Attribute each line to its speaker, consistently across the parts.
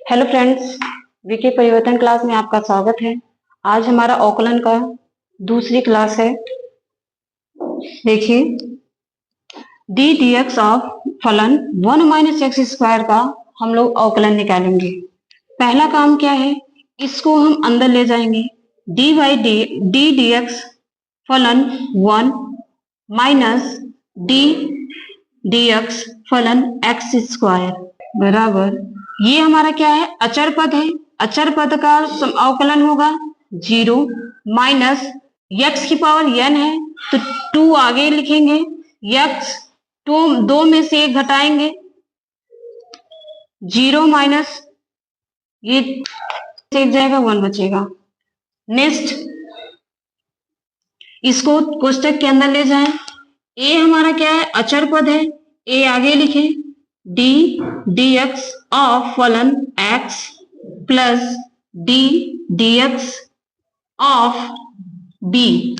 Speaker 1: Hello friends, VK परिवर्तन class में आपका स्वागत है। आज हमारा अवकलन का दूसरी क्लास है। देखिए, डी डी एक्स ऑफ फलन 1 माइनस एक्स स्क्वायर का हम लोग अवकलन निकालेंगे। पहला काम क्या है, इसको हम अंदर ले जाएंगे। डी बाई डी एक्स फलन 1 माइनस डी डी एक्स फलन एक्स स्क्वायर बराबर, ये हमारा क्या है, अचर पद है। अचर पद का अवकलन होगा 0 माइनस यक्स की पावर n है तो 2 आगे लिखेंगे। यक्स दो में से एक घटाएंगे, 0 माइनस ये एक जाएगा, 1 बचेगा। नेक्स्ट इसको कोष्टक के अंदर ले जाएं। ए हमारा क्या है, अचर पद है, ए आगे लिखें। डी डी एक्स ऑफ फलन x plus d d x of b,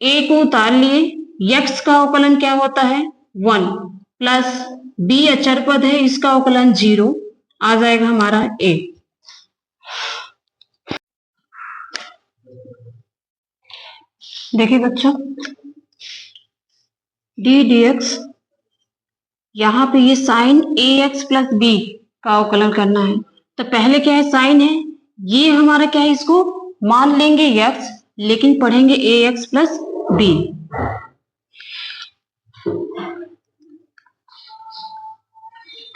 Speaker 1: a को उतार लिए। यक्स का अवकलन क्या होता है 1 प्लस बी अचर पद है, इसका अवकलन 0 आ जाएगा हमारा ए। देखिए बच्चों, डी डी एक्स, यहाँ पे ये sign a x plus b का अवकलन करना है। तो पहले क्या है, साइन है, ये हमारा क्या है, इसको मान लेंगे एक्स, लेकिन पढ़ेंगे a x plus b.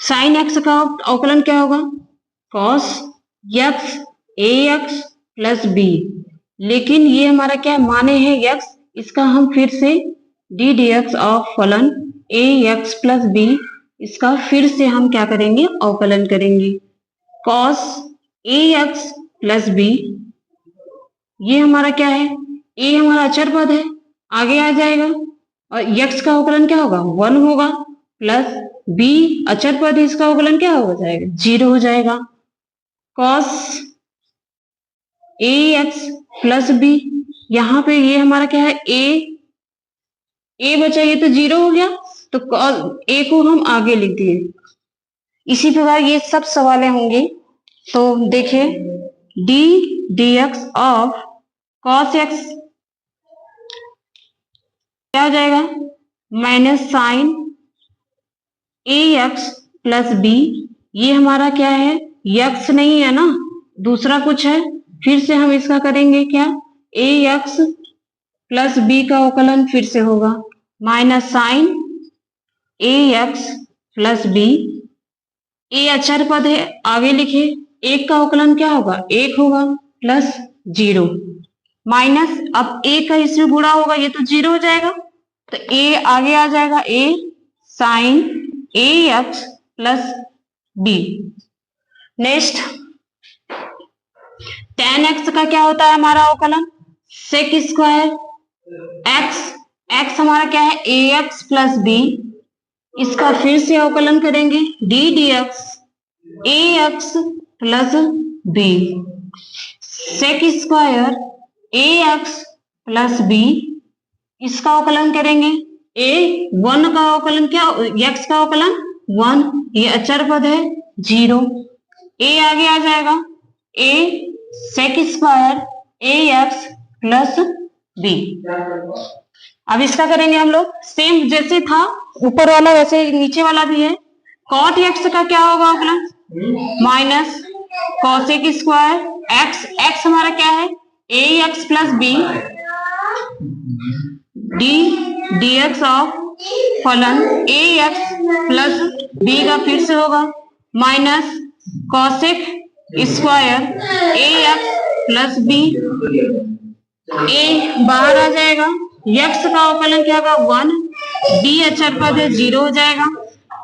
Speaker 1: Sine x का अवकलन क्या होगा, cos x a x plus b, लेकिन ये हमारा क्या माने हैं एक्स, इसका हम फिर से डी डी एक्स ऑफ फलन ए एक्स प्लस बी, इसका फिर से हम क्या करेंगे, अवकलन करेंगे। Cos A x plus B, ये हमारा क्या है, ए हमारा अचर पद है, आगे आ जाएगा, और एक्स का अवकलन क्या होगा 1 होगा, प्लस बी अचर पद है, इसका अवकलन क्या हो जाएगा 0 हो जाएगा। Cos A x plus B, यहाँ पे ये हमारा क्या है, ए बचा, ये तो 0 हो गया, तो ए को हम आगे लिख दिए। इसी प्रकार ये सब सवालें होंगी। तो देखिए, D d x of cos x क्या हो जाएगा, minus sign a x plus B, ये हमारा क्या है, एक्स नहीं है ना, दूसरा कुछ है, फिर से हम इसका करेंगे क्या, ए एक्स प्लस बी का अवकलन फिर से होगा, minus sign a x plus b, ए अचर पद है, आगे लिखे, एक का अवकलन क्या होगा 1 होगा, प्लस 0 माइनस, अब ए का इसमें गुणा होगा, ये तो 0 हो जाएगा, तो ए आगे आ जाएगा, a sine a x plus b. Next tan x का क्या होता है हमारा अवकलन, सेक स्क्वायर एक्स, एक्स हमारा क्या है ए एक्स प्लस बी, इसका फिर से अवकलन करेंगे, d d x a x plus b, sec square a x plus b, इसका अवकलन करेंगे, ए 1 का अवकलन क्या, एक्स का अवकलन 1, ये अचर पद है 0, ए आगे आ जाएगा, ए सेक square a x plus B. अब इसका करेंगे हम लोग, सेम जैसे था ऊपर वाला वैसे नीचे वाला भी है। कॉट एक्स का क्या होगा अवकलन, minus cosec square x, x हमारा क्या है a x plus b, d d x of फलन ए एक्स प्लस बी का फिर से होगा, minus cosec square a x plus b, a बाहर आ जाएगा, यक्स का अवकलन क्या होगा 1, बी अचर पद है 0 हो जाएगा,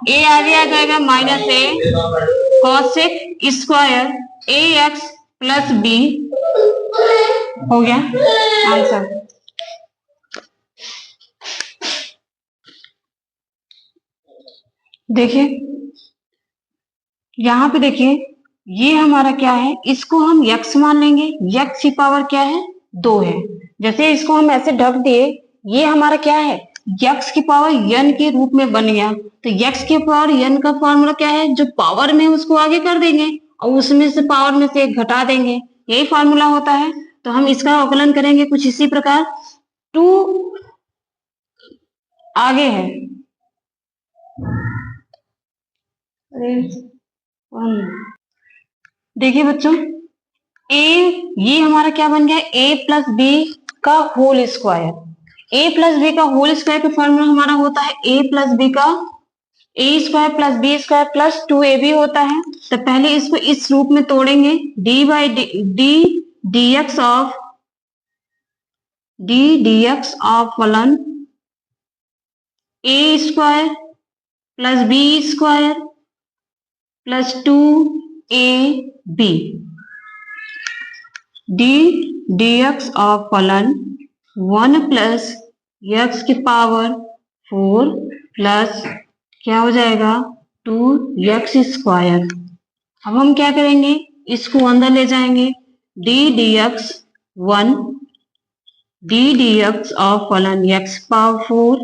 Speaker 1: ए आगे आ जाएगा, minus A cosec square a x plus B, हो गया आंसर। देखिए यहाँ पे देखिए, ये हमारा क्या है, इसको हम यक्स मान लेंगे, यक्स की पावर क्या है 2 है, जैसे इसको हम ऐसे ढक दिए, ये हमारा क्या है यक्स की पावर n के रूप में बन गया, तो यक्स की पावर n का फॉर्मूला क्या है, जो पावर में उसको आगे कर देंगे और उसमें से पावर में से एक घटा देंगे, यही फॉर्मूला होता है। तो हम इसका अवकलन करेंगे कुछ इसी प्रकार। 2 आगे है, देखिए बच्चों, ये हमारा क्या बन गया, a प्लस बी का whole square. a plus b का होल स्क्वायर का फॉर्मूला हमारा होता है a प्लस बी का a square plus b square plus 2ab होता है। तो पहले इसको इस रूप में तोड़ेंगे, d by d dx of फलन a square plus b square plus 2ab d dx of फलन 1 प्लस x की पावर 4 प्लस क्या हो जाएगा 2x स्क्वायर। अब हम क्या करेंगे, इसको अंदर ले जाएंगे, डी dx ऑफ फलन x पावर 4,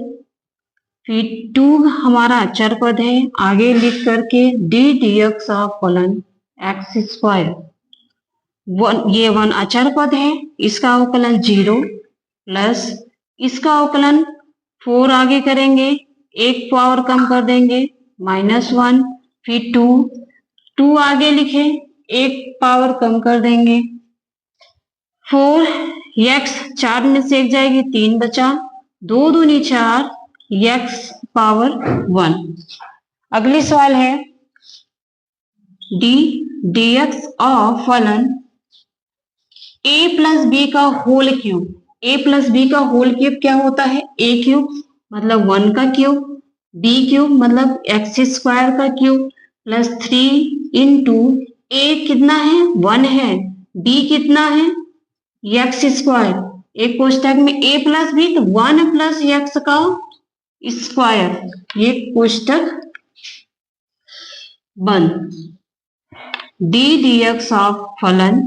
Speaker 1: फिर 2 हमारा अचर पद है, आगे लिख करके डी dx ऑफ फलन x स्क्वायर। ये 1 अचर पद है, इसका अवकलन 0 प्लस इसका अवकलन 4 आगे करेंगे, एक पावर कम कर देंगे -1, फिर 2 आगे लिखे, एक पावर कम कर देंगे 4, x 4 में से 1 जाएगी 3 बचा, 2 दूनी 4, x पावर 1। अगली सवाल है डी dx ऑफ फलन a प्लस बी का whole cube. a plus b का होल क्यूब क्या होता है, a क्यूब मतलब 1 का क्यूब, b क्यूब मतलब x स्क्वायर का क्यूब प्लस 3 इंटू a कितना है 1 है, b कितना है x स्क्वायर, एक कोष्टक में a प्लस बी तो 1 प्लस x का स्क्वायर, ये कोष्टक बंद। डी dx ऑफ फलन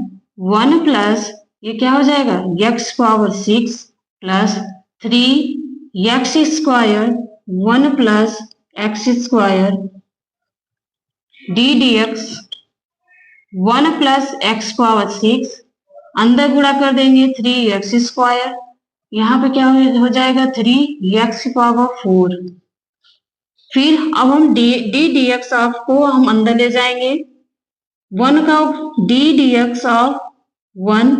Speaker 1: 1 प्लस ये क्या हो जाएगा x power 6 plus 3x square 1 plus x square D dx 1 plus x power 6, अंदर गुणा कर देंगे 3x स्क्वायर, यहाँ पे क्या हो जाएगा 3x पावर 4। फिर अब हम डी dx ऑफ को हम अंदर ले जाएंगे, 1 का डी dx ऑफ 1,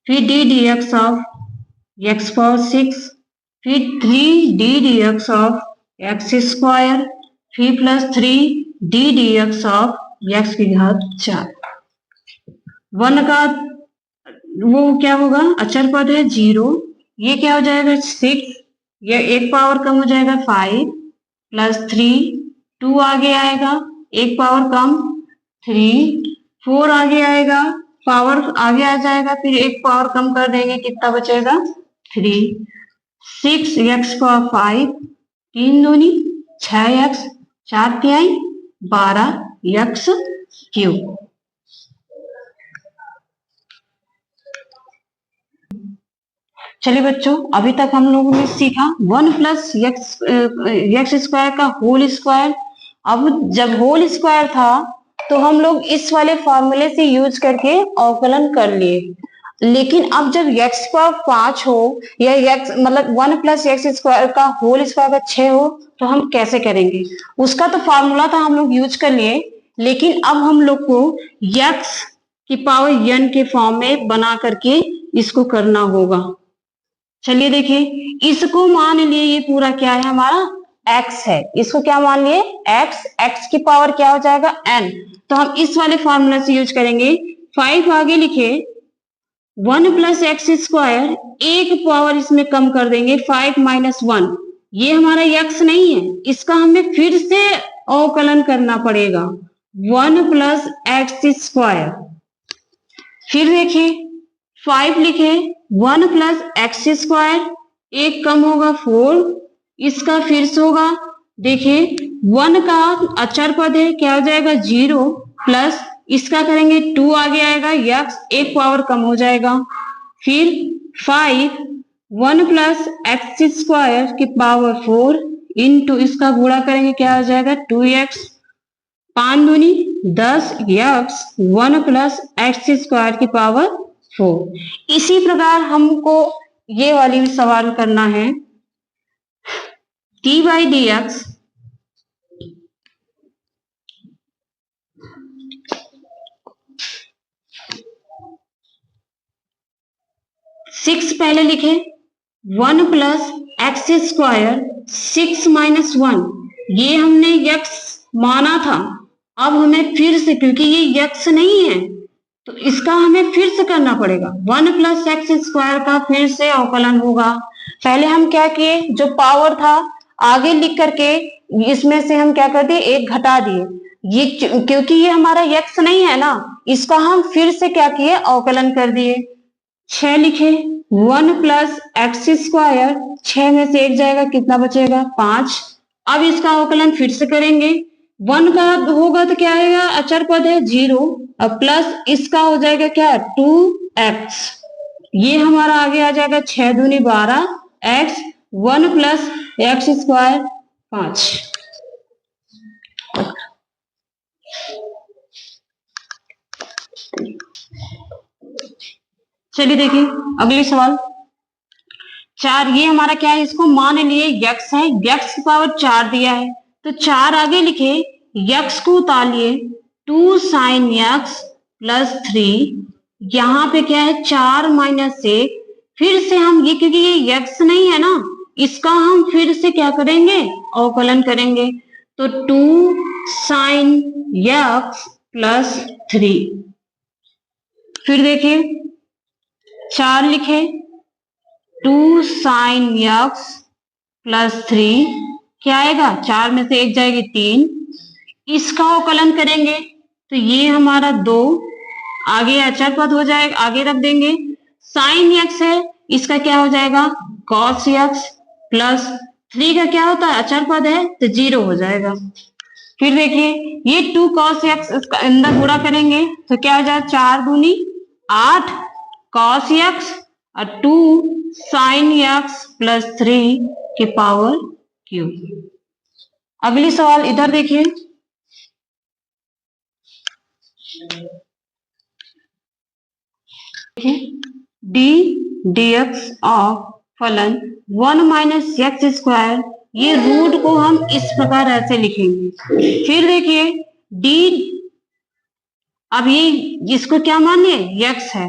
Speaker 1: फिर d dx of x power 6, फिर 3 d dx of x square, फिर plus 3 d dx of x की घात 4। 1 का वो क्या होगा अचर पद है 0, ये क्या हो जाएगा 6, ये एक पावर कम हो जाएगा 5 प्लस 3, 2 आगे आएगा एक पावर कम 3, 4 आगे आएगा पावर आगे आ जाएगा, फिर एक पावर कम कर देंगे कितना बचेगा 3, 6x पावर 5, 3 दूनी 6x, 4 तिहाई 12x क्यूब। चलिए बच्चों, अभी तक हम लोगों ने सीखा 1 प्लस एक्स स्क्वायर का होल स्क्वायर। अब जब होल स्क्वायर था तो हम लोग इस वाले फॉर्मूले से यूज करके अवकलन कर लिए, लेकिन अब जब x पावर 5 हो या x मतलब 1 प्लस एक्स स्क्वायर का होल स्क्वायर का 6 हो तो हम कैसे करेंगे, उसका तो फॉर्मूला था हम लोग यूज कर लिए, लेकिन अब हम लोग को x की पावर n के फॉर्म में बना करके इसको करना होगा। चलिए देखिए, इसको मान लिए ये पूरा क्या है हमारा x है, इसको क्या मान लिए x की पावर क्या हो जाएगा n, तो हम इस वाले फॉर्मूला से यूज करेंगे। 5 आगे लिखे 1 प्लस एक्स स्क्वायर, एक पावर इसमें कम कर देंगे 5 माइनस 1, ये हमारा x नहीं है, इसका हमें फिर से अवकलन करना पड़ेगा 1 प्लस एक्स स्क्वायर। फिर देखिए 5 लिखे 1 प्लस एक्स स्क्वायर, एक कम होगा 4, इसका फिर से होगा, देखिए 1 का अचर पद है क्या हो जाएगा 0 प्लस इसका करेंगे 2 आगे आएगा x, एक पावर कम हो जाएगा, फिर 5 1 प्लस एक्स स्क्वायर की पावर 4 इंटू इसका गुणा करेंगे क्या हो जाएगा 2x 5 दूनी 10 x 1 प्लस एक्स स्क्वायर की पावर 4। इसी प्रकार हमको ये वाली भी सवाल करना है। D by D x six पहले लिखे 1 प्लस एक्स स्क्वायर 6 माइनस 1, ये हमने x माना था। अब हमें फिर से, क्योंकि ये x नहीं है तो इसका हमें फिर से करना पड़ेगा। 1 प्लस एक्स स्क्वायर का फिर से अवकलन होगा। पहले हम क्या किए, जो पावर था आगे लिख करके इसमें से हम क्या कर दिए, एक घटा दिए। ये क्योंकि ये हमारा x नहीं है ना, इसका हम फिर से क्या किए, अवकलन कर दिए। 6 लिखे 1 प्लस एक्स स्क्वायर, 6 में से 1 जाएगा, कितना बचेगा 5। अब इसका अवकलन फिर से करेंगे। 1 का होगा तो क्या आएगा, अचर पद है 0, अब प्लस इसका हो जाएगा क्या 2x, ये हमारा आगे आ जाएगा 6 दूनी 12 x 1 प्लस एक्स स्क्वायर 5। चलिए देखिए अगले सवाल 4। ये हमारा क्या है, इसको मान लिए x है, x की पावर 4 दिया है तो 4 आगे लिखे, x को उतार लिए 2 साइन x प्लस 3, यहाँ पे क्या है 4 माइनस 1। फिर से हम ये, क्योंकि ये x नहीं है ना, इसका हम फिर से क्या करेंगे, अवकलन करेंगे। तो 2 साइन x प्लस 3, फिर देखिए 4 लिखे 2 साइन x प्लस 3, क्या आएगा, 4 में से 1 जाएगी 3, इसका अवकलन करेंगे तो ये हमारा 2, आगे अचर पद हो जाएगा, आगे रख देंगे। साइन x है, इसका क्या हो जाएगा कॉस x, प्लस 3 का क्या होता है, अचर पद है तो 0 हो जाएगा। फिर देखिए ये 2 कॉस x, इसका अंदर गुणा करेंगे तो क्या हो जाएगा, 4 दूनी 8 कॉस x और 2 साइन x प्लस 3 के पावर क्यू। अगली सवाल इधर देखिए, डी डी एक्स ऑफ फलन 1 माइनस एक्स स्क्वायर, ये रूट को हम इस प्रकार ऐसे लिखेंगे। फिर देखिए डी, अब ये इसको क्या मानिए, x है,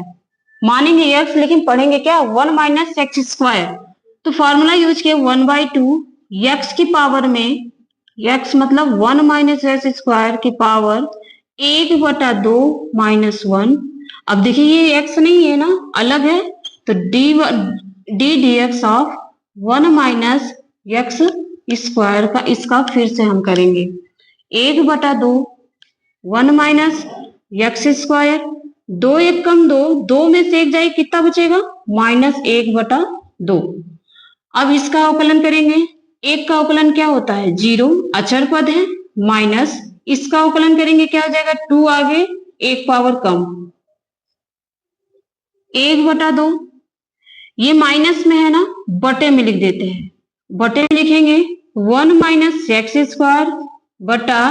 Speaker 1: मानेंगे x, लेकिन पढ़ेंगे क्या 1 माइनस एक्स स्क्वायर, तो फॉर्मूला यूज किए 1/2 x की पावर में, x मतलब 1 माइनस एक्स स्क्वायर की पावर 1/2 माइनस 1। अब देखिए ये x नहीं है ना, अलग है, तो D d x of 1 minus x square का, इसका फिर से हम करेंगे 1/2 1 माइनस एक्स स्क्वायर, 2 1 कम 2, 2 में से 1 जाए, कितना बचेगा -1/2। अब इसका अवकलन करेंगे, 1 का अवकलन क्या होता है 0, अचर पद है, माइनस इसका अवकलन करेंगे क्या हो जाएगा 2, आगे 1 पावर कम 1/2, ये माइनस में है ना, बटे में लिख देते हैं, बटे में लिखेंगे 1 माइनस एक्स स्क्वायर बटा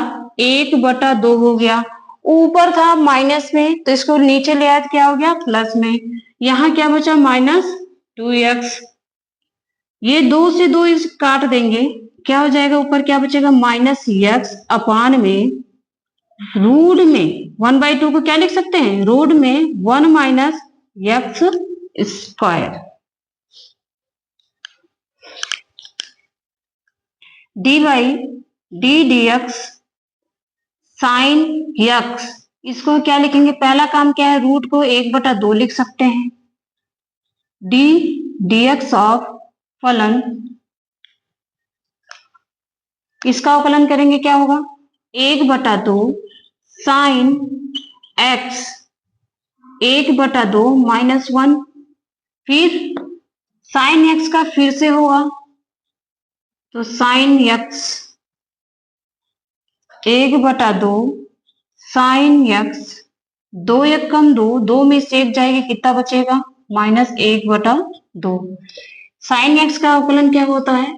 Speaker 1: 1/2 हो गया। ऊपर था माइनस में तो इसको नीचे ले आया, क्या हो गया प्लस में, यहाँ क्या बचा -2x, ये 2 से 2 इस काट देंगे, क्या हो जाएगा ऊपर क्या बचेगा -x अपान में रूट में 1/2 को क्या लिख सकते हैं, रूट में 1 minus x square. D by D d x sine x, इसको क्या लिखेंगे, पहला काम क्या है, रूट को 1/2 लिख सकते हैं। डी डी एक्स ऑफ फलन, इसका अवकलन करेंगे क्या होगा 1/2 साइन एक्स 1/2 -1, फिर साइन एक्स का फिर से होगा तो साइन एक्स 1/2 साइन एक्स, 2 1 कम 2, 2 में से 1 जाएगी, कितना बचेगा -1/2। साइन एक्स का अवकलन क्या होता है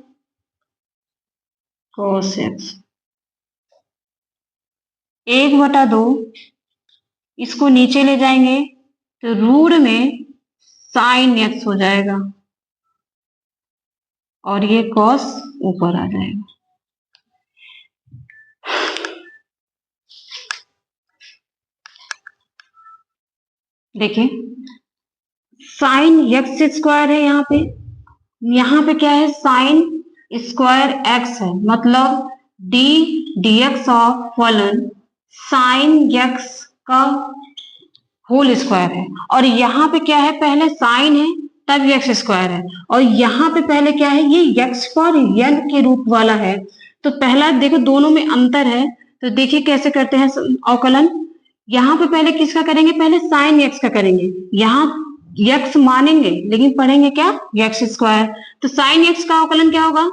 Speaker 1: cos x। 1/2 इसको नीचे ले जाएंगे तो रूट में साइन एक्स हो जाएगा और ये कॉस ऊपर आ जाएगा। देखिए साइन एक्स स्क्वायर है, यहाँ पे क्या है, साइन स्क्वायर एक्स है, मतलब डी एक्स ऑफ फलन साइन एक्स का होल स्क्वायर है। और यहाँ पे क्या है, पहले साइन है तब एक्स स्क्वायर है, और यहाँ पे पहले क्या है, ये एक्स पर एन के रूप वाला है। तो पहला देखो दोनों में अंतर है, तो देखिए कैसे करते हैं अवकलन। यहाँ पे पहले किसका करेंगे, पहले साइन एक्स का करेंगे, यहाँ एक्स मानेंगे लेकिन पढ़ेंगे क्या, एक्स स्क्वायर। तो साइन एक्स का अवकलन क्या होगा,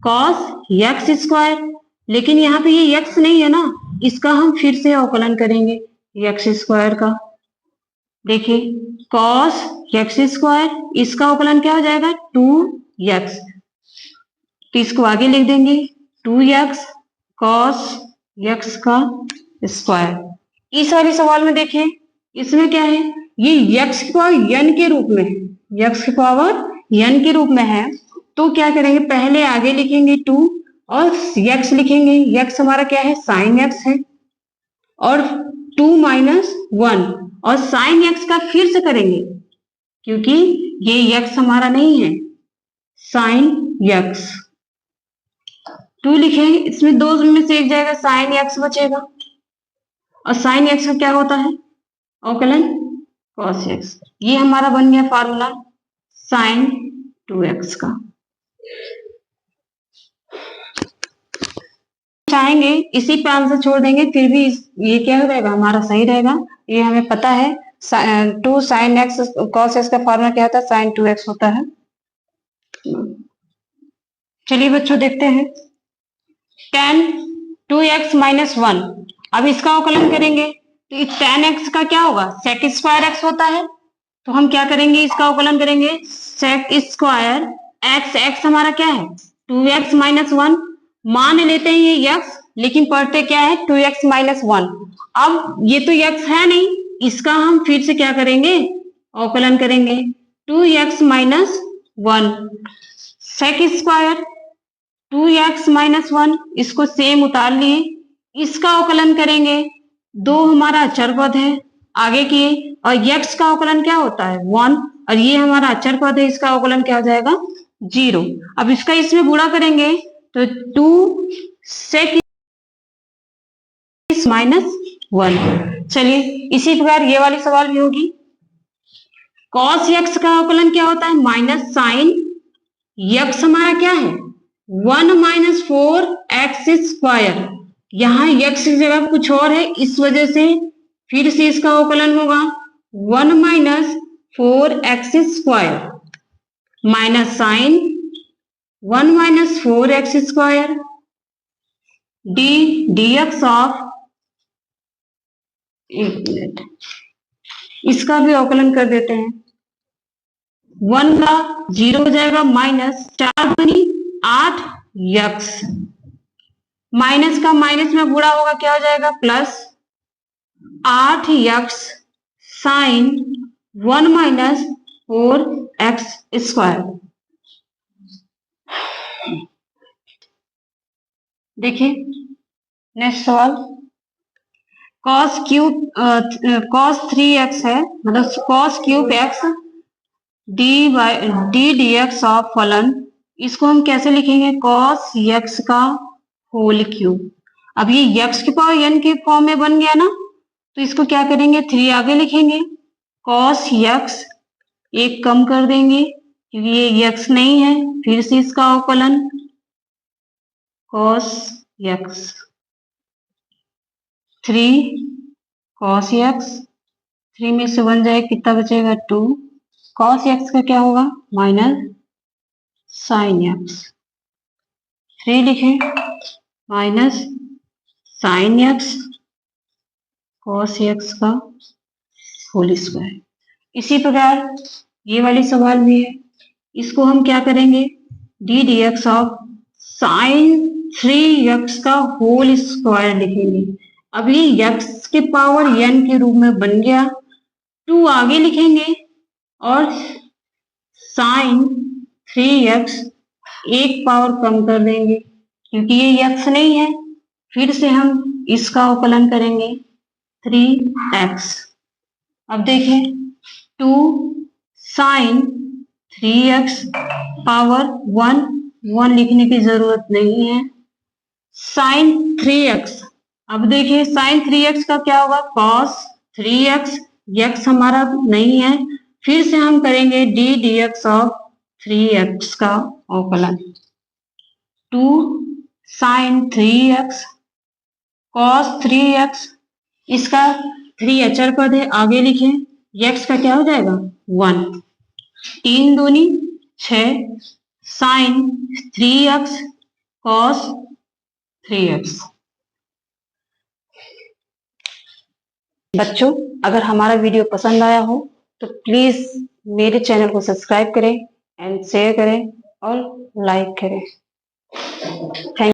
Speaker 1: कॉस एक्स स्क्वायर, लेकिन यहाँ पे ये एक्स नहीं है ना, इसका हम फिर से अवकलन करेंगे एक्स स्क्वायर का। देखिए कॉस एक्स स्क्वायर, इसका अवकलन क्या हो जाएगा, 2x, तो इसको आगे लिख देंगे 2x कॉस एक्स का स्क्वायर। इस वाले सवाल में देखिए इसमें क्या है, ये x की पावर n के रूप में है, x की पावर n के रूप में है, तो क्या करेंगे, पहले आगे लिखेंगे 2 और x लिखेंगे, x हमारा क्या है, साइन x है, और 2 - 1 और साइन x का फिर से करेंगे क्योंकि ये x हमारा नहीं है, साइन x 2 लिखेंगे, इसमें दो में से एक जाएगा, साइन x बचेगा, और साइन x का क्या होता है अवकलन, कॉस x। ये हमारा बन गया फार्मूला साइन 2x का। चाहेंगे इसी पे आंसर छोड़ देंगे, फिर भी ये क्या रहेगा, हमारा सही रहेगा, ये हमें पता है। 2 साइन एक्स कॉस एक्स का फार्मूला क्या होता है, साइन 2x होता है। चलिए बच्चों देखते हैं, tan 2x - 1, अब इसका अवकलन करेंगे तो tan x का क्या होगा, sec स्क्वायर x होता है, तो हम क्या करेंगे, इसका अवकलन करेंगे sec स्क्वायर x, x हमारा क्या है 2x - 1, मान लेते हैं ये x, लेकिन पढ़ते क्या है 2x - 1। अब ये तो x है नहीं, इसका हम फिर से क्या करेंगे, अवकलन करेंगे 2x - 1 sec स्क्वायर 2x - 1, इसको सेम उतार लिए, इसका अवकलन करेंगे, 2 हमारा अचर पद है आगे किए, और x का अवकलन क्या होता है 1, और ये हमारा अचर पद है, इसका अवकलन क्या हो जाएगा 0। अब इसका इसमें गुणा करेंगे तो 2 sec -1। चलिए इसी प्रकार ये वाली सवाल भी होगी, cos x का अवकलन क्या होता है, माइनस साइन x हमारा क्या है 1 - 4x स्क्वायर, यहाँ x की जगह कुछ और है, इस वजह से फिर से इसका अवकलन होगा 1 - 4x square minus sine 1 - 4x square dx of, एक मिनट इसका भी अवकलन कर देते हैं, 1 का 0 हो जाएगा, माइनस 4 बनी 8x, माइनस का माइनस में गुणा होगा क्या हो जाएगा, plus 8x sine 1 - 4x square. देखिए नेक्स्ट सवाल, cos 3x है, मतलब cos cube x d dx of फलन, इसको हम कैसे लिखेंगे, cos x का होल क्यूब। अब ये x की पावर n के फॉर्म में बन गया ना, तो इसको क्या करेंगे 3 आगे लिखेंगे, cos x एक कम कर देंगे क्योंकि ये x नहीं है, फिर से इसका अवकलन cos x 3 cos x, 3 में से 1 जाए कितना बचेगा 2, cos x का क्या होगा माइनस साइन x, 3 लिखें minus sine x cos x का होल स्क्वायर। इसी प्रकार ये वाली सवाल भी है, इसको हम क्या करेंगे D dx of sine 3x का होल स्क्वायर लिखेंगे, अब ये x के पावर n के रूप में बन गया। 2 आगे लिखेंगे और साइन 3x एक पावर कम कर देंगे क्योंकि ये x नहीं है। फिर से हम इसका अवकलन करेंगे 3x। अब देखें 2 साइन 3x पावर 1 लिखने की जरूरत नहीं है। साइन 3x, अब देखिए साइन 3x का क्या होगा, cos 3x, x हमारा नहीं है। फिर से हम करेंगे d dx ऑफ 3x का अवकलन। 2 साइन 3x cos 3x, इसका 3 अचर पद है, आगे लिखें, x का क्या हो जाएगा 1। 3 दूनी 6 साइन 3x cos 3x। बच्चों, अगर हमारा वीडियो पसंद आया हो तो प्लीज मेरे चैनल को सब्सक्राइब करें एंड शेयर करें और लाइक करें। थैंक